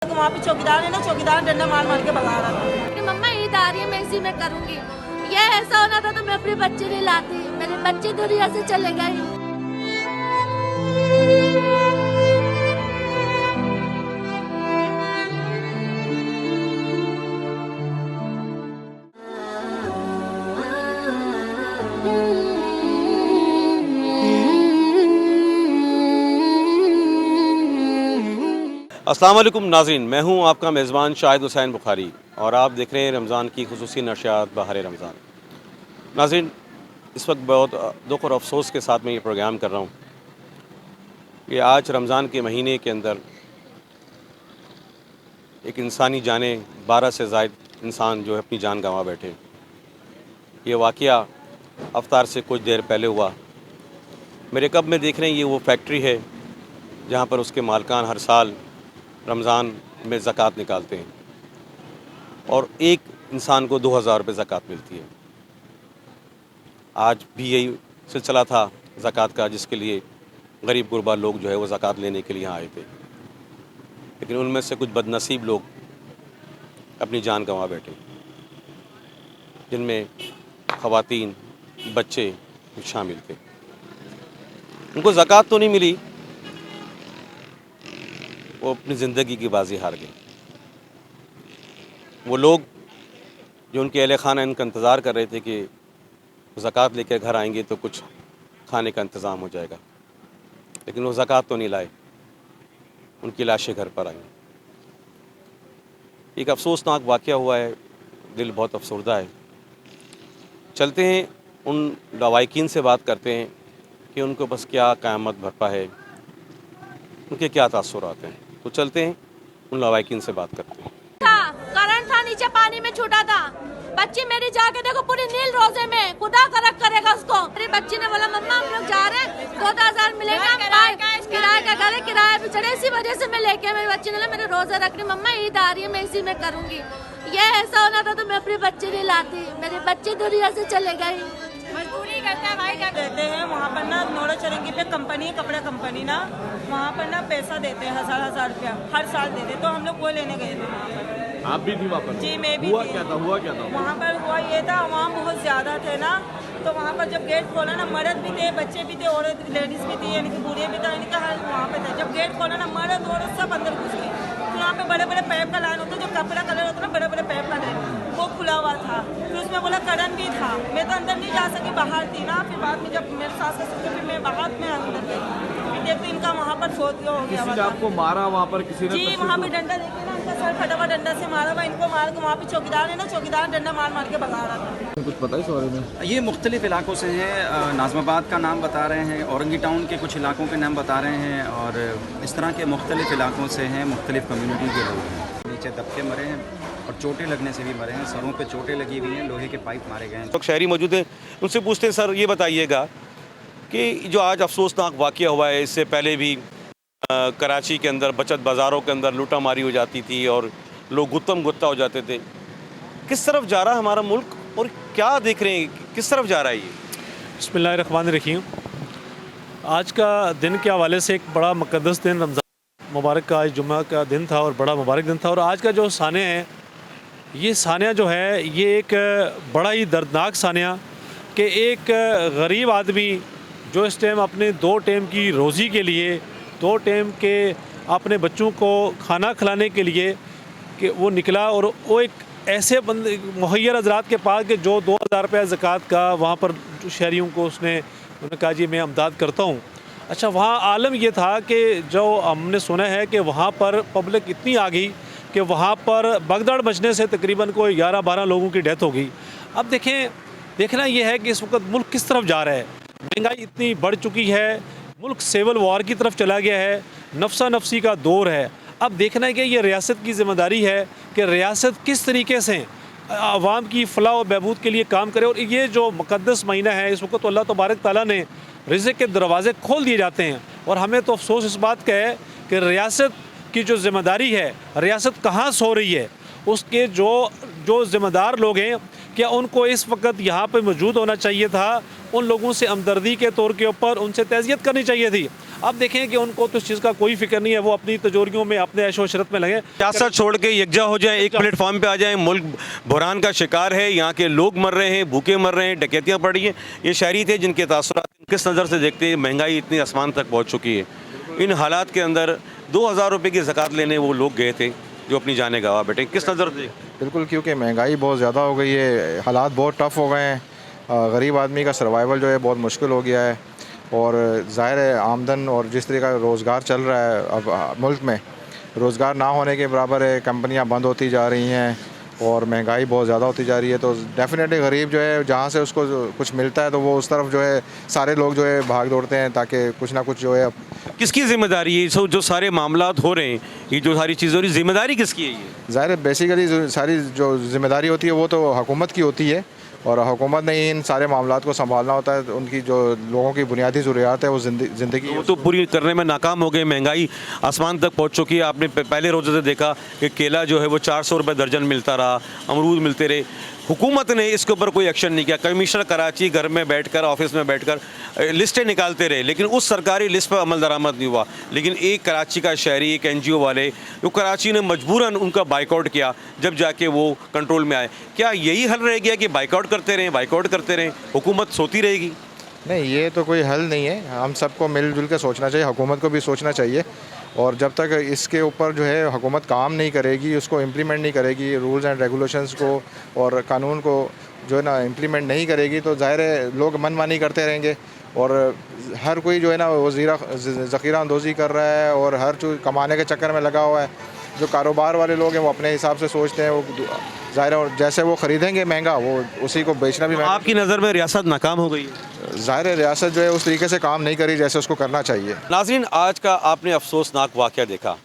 वहाँ पे चौकीदार है ना, चौकीदार डंडा मार मार के भगा रहा था कि मम्मा ईद आ रही है, मैं इसी में करूंगी। ये ऐसा होना था तो मैं अपने बच्चे नहीं लाती, मेरे बच्चे दुनिया से चले गए। अस्सलाम वालेकुम नाज़रीन, मैं हूं आपका मेज़बान शाहिद हुसैन बुखारी और आप देख रहे हैं रमज़ान की खुसूसी नशियात बहार रमज़ान। नाज़रीन, इस वक्त बहुत दुख और अफसोस के साथ मैं ये प्रोग्राम कर रहा हूँ कि आज रमज़ान के महीने के अंदर एक इंसानी जाने 12 से ज़ायद इंसान जो है अपनी जान गंवा बैठे। ये वाक़या अफ्तार से कुछ देर पहले हुआ। मेरे कब में देख रहे हैं ये वो फैक्ट्री है जहाँ पर उसके मालकान हर साल रमज़ान में ज़कात निकालते हैं और एक इंसान को 2000 रुपये ज़कात मिलती है। आज भी यही सिलसिला था ज़कात का, जिसके लिए गरीब गुरबा लोग जो है वो ज़कात लेने के लिए यहाँ आए थे, लेकिन उनमें से कुछ बदनसीब लोग अपनी जान गंवा बैठे, जिनमें ख़वातीन, बच्चे शामिल थे। उनको ज़कात तो नहीं मिली, वो अपनी ज़िंदगी की बाजी हार गए। वो लोग जो उनके अहले खाना इनका इंतज़ार कर रहे थे कि ज़कात लेकर घर आएंगे तो कुछ खाने का इंतज़ाम हो जाएगा, लेकिन वो ज़कात तो नहीं लाए, उनकी लाशें घर पर आई। एक अफसोसनाक वाक़या हुआ है, दिल बहुत अफसरदा है। चलते हैं उन लवाहिकीन से बात करते हैं कि उनको बस क्या क़यामत बरपा है, उनके क्या तासुरात हैं। तो चलते हैं उन लवाहिकीन से बात करते हैं। करंट था, नीचे पानी में छूटा था। बच्ची मेरी जाके देखो पूरी नील रोजे में, खुदा करक करेगा उसको। मेरी बच्ची ने बोला मम्मा हम लोग जा रहे हैं, 2000 मिलेगा, किराए का घर है, किराया भी चढ़े, इसी वजह से मैं लेके। मेरी बच्ची ने बोला मेरे रोजा रख रही मम्मा, ईद आ रही है, मैं इसी में करूंगी। ये ऐसा होना था तो मैं अपने बच्चे नहीं लाती, मेरे बच्चे दुनिया से चले गए। मजदूरी करता है भाई, क्या कहते हैं वहाँ पर ना नोड़ा चरंगी पे कंपनी है, कपड़ा कंपनी ना, वहाँ पर ना पैसा देते हैं 1000 रुपया हर साल देते। तो हम लोग वो लेने गए थे वहाँ पर। आप भी थी वहाँ पर? जी मैं भी हुआ थी। क्या था? वहाँ पर हुआ ये था, वहाँ बहुत ज़्यादा थे ना, तो वहाँ पर जब गेट खोला ना, मर्द भी थे, बच्चे भी थे, औरत लेडीज़ भी थी, यानी कि बूढ़े भी थे, यानी कि हर वहाँ पे थे। जब गेट खोला ना, मर्द औरत सब अंदर घुस गए। फिर वहाँ पे बड़े बड़े पैप का लाइन होता है, जो कपड़ा कलर होता है ना, बड़े बड़े पैप का लाइन, वो खुला हुआ था। फिर उसमें बोला करंट भी था, मैं तो अंदर नहीं जा सकी, बाहर थी ना। फिर बाद में जब मेरे सास ससुर के, फिर मैं बाहर में अंदर गई, फिर देखते इनका वहाँ पर फोत हो गया। किसी ने आपको मारा वहाँ पर? किसी ने? जी वहाँ पे डंडा देखे ना, उनका सर फटा हुआ डंडा से मारा हुआ, इनको मार के वहाँ पे चौकीदार है ना, चौकीदार डंडा मार मार के भगा रहा था। कुछ पता है इस बारे में? ये मुख्तलिफ़ इलाकों से हैं, नाज़माबाद का नाम बता रहे हैं, औरंगी टाउन के कुछ इलाकों के नाम बता रहे हैं, और इस तरह के मुख्तलिफ़ इलाकों से हैं, मुख्तलिफ़ कम्युनिटी के लोग हैं। नीचे दबके मरे हैं और चोटें लगने से भी मरे हैं, सरों पे चोटें लगी हुई हैं, लोहे के पाइप मारे गए हैं। तो शहरी मौजूद हैं, उनसे पूछते हैं सर ये बताइएगा कि जो आज अफसोसनाक वाक़या हुआ है, इससे पहले भी कराची के अंदर बचत बाज़ारों के अंदर लूटा मारी हो जाती थी और लोग गुत्तम गुत्ता हो जाते थे। किस तरफ जा रहा है हमारा मुल्क और क्या देख रहे हैं, किस तरफ जा रहा है ये? बिस्मिल्लाहिर्रहमानिर्रहीम। आज का दिन के हवाले से एक बड़ा मुक़द्दस दिन रमज़ान मुबारक का आज जुम्मा का दिन था और बड़ा मुबारक दिन था। और आज का जो सानिया है, ये सानिया जो है ये एक बड़ा ही दर्दनाक सानिया कि एक गरीब आदमी जो इस टाइम अपने 2 टाइम की रोज़ी के लिए, 2 टाइम के अपने बच्चों को खाना खिलाने के लिए कि वो निकला, और वो एक ऐसे बंदे मुहैयर हज़रात के पास कि जो 2000 रुपया ज़कात का वहाँ पर शहरियों को उन्होंने कहा जी मैं अमदाद करता हूँ। अच्छा, वहाँ आलम ये था कि जो हमने सुना है कि वहाँ पर पब्लिक इतनी आ गई कि वहाँ पर भगदड़ मचने से तकरीबन कोई 11-12 लोगों की डेथ हो गई। अब देखना ये है कि इस वक्त मुल्क किस तरफ जा रहा है। महंगाई इतनी बढ़ चुकी है, मुल्क सिविल वॉर की तरफ चला गया है, नफसा नफसी का दौर है। अब देखना है कि ये रियासत की ज़िम्मेदारी है कि रियासत किस तरीके से आवाम की फ़लाह और बहबूद के लिए काम करे। और ये जो मुक़द्दस महीना है, इस वक्त तो अल्लाह तबारक ताला ने रिज़्क़ के दरवाज़े खोल दिए जाते हैं, और हमें तो अफसोस इस बात का है कि रियासत की जो ज़िम्मेदारी है, रियासत कहाँ सो रही है, उसके जो ज़िम्मेदार लोग हैं, क्या उनको इस वक्त यहाँ पे मौजूद होना चाहिए था? उन लोगों से हमदर्दी के तौर के ऊपर उनसे तज़ियत करनी चाहिए थी। अब देखें कि उनको तो इस चीज़ का कोई फिक्र नहीं है, वो अपनी तिजोरियों में अपने ऐशो शरत में लगे। सियासत छोड़ के यकजा हो जाए, एक प्लेटफॉर्म पे आ जाए। मुल्क बहरान का शिकार है, यहाँ के लोग मर रहे हैं, भूखे मर रहे हैं, डकैतियाँ पड़ रही हैं। ये शहरी थे जिनके तासुरात किस नज़र से देखते हैं। महंगाई इतनी आसमान तक पहुँच चुकी है। इन हालात के अंदर 2000 रुपये की ज़कात लेने वो लोग गए थे जो अपनी जाने गवा बैठे, किस नज़र से? बिल्कुल, क्योंकि महंगाई बहुत ज़्यादा हो गई है, हालात बहुत टफ़ हो गए हैं, गरीब आदमी का सर्वाइवल जो है बहुत मुश्किल हो गया है। और ज़ाहिर है आमदन और जिस तरह का रोज़गार चल रहा है अब मुल्क में, रोज़गार ना होने के बराबर है, कंपनियां बंद होती जा रही हैं और महंगाई बहुत ज़्यादा होती जा रही है। तो डेफिनेटली गरीब जो है जहाँ से उसको कुछ मिलता है तो वो उस तरफ जो है सारे लोग जो है भाग दौड़ते हैं ताकि कुछ ना कुछ जो है। किसकी जिम्मेदारी है जो सारे मामलात हो रहे हैं, ये जो सारी चीज़ें हो रही, जिम्मेदारी किसकी है ये? ज़ाहिर है बेसिकली सारी जो जिम्मेदारी होती है वो तो हुकूमत की होती है और हुकूमत ने इन सारे मामलात को संभालना होता है। उनकी जो लोगों की बुनियादी ज़रूरियात है वो ज़िंदगी वो तो पूरी करने में नाकाम हो गए। महंगाई आसमान तक पहुंच चुकी है। आपने पहले रोज़े से देखा कि केला जो है वो 400 रुपये दर्जन मिलता रहा, अमरूद मिलते रहे। हुकूमत ने इसके ऊपर कोई एक्शन नहीं किया। कमिश्नर कराची घर में बैठकर, ऑफिस में बैठकर लिस्टें निकालते रहे, लेकिन उस सरकारी लिस्ट पर अमल दरामद नहीं हुआ। लेकिन एक कराची का शहरी, एक NGO वाले, जो कराची ने मजबूरन उनका बाइकआउट किया, जब जाके वो कंट्रोल में आए। क्या यही हल रह गया कि बाइकआउट करते रहें, हुकूमत सोती रहेगी? नहीं, ये तो कोई हल नहीं है। हम सबको मिलजुल के सोचना चाहिए, हुकूमत को भी सोचना चाहिए। और जब तक इसके ऊपर जो है हुकूमत काम नहीं करेगी, उसको इम्प्लीमेंट नहीं करेगी, रूल्स एंड रेगुलेशंस को और कानून को जो है ना इम्प्लीमेंट नहीं करेगी, तो ज़ाहिर है लोग मनमानी करते रहेंगे और हर कोई जो है ना वो ज़ख़ीरा अंदोज़ी कर रहा है और हर चीज़ कमाने के चक्कर में लगा हुआ है। जो कारोबार वाले लोग हैं वो अपने हिसाब से सोचते हैं, वो ज़ाहिर है और जैसे वो ख़रीदेंगे महंगा वो उसी को बेचना भी महंगा। आपकी नज़र में रियासत नाकाम हो गई है? ज़ाहिर है रियासत जो है उस तरीके से काम नहीं करी जैसे उसको करना चाहिए। नाज़रीन, आज का आपने अफसोसनाक वाक़या देखा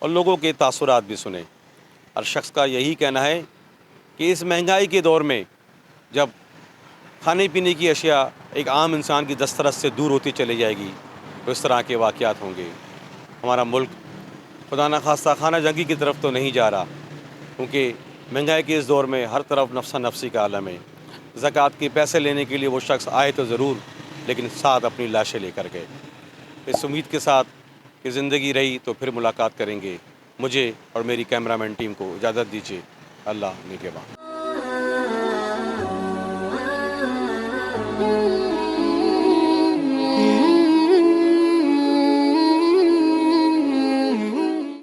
और लोगों के तासुरात भी सुने। हर शख्स का यही कहना है कि इस महंगाई के दौर में जब खाने पीने की अशिया एक आम इंसान की दस्तरस से दूर होती चली जाएगी तो इस तरह के वाक़यात होंगे। हमारा मुल्क खुदा न खास्ता खाना जंगी की तरफ तो नहीं जा रहा, क्योंकि महंगाई के इस दौर में हर तरफ नफ्सा नफसी का आलम है। ज़कात के पैसे लेने के लिए वो शख्स आए तो ज़रूर, लेकिन साथ अपनी लाशें लेकर गए। इस उम्मीद के साथ कि ज़िंदगी रही तो फिर मुलाकात करेंगे। मुझे और मेरी कैमरामैन टीम को इजाज़त दीजिए। अल्लाह निगहबान।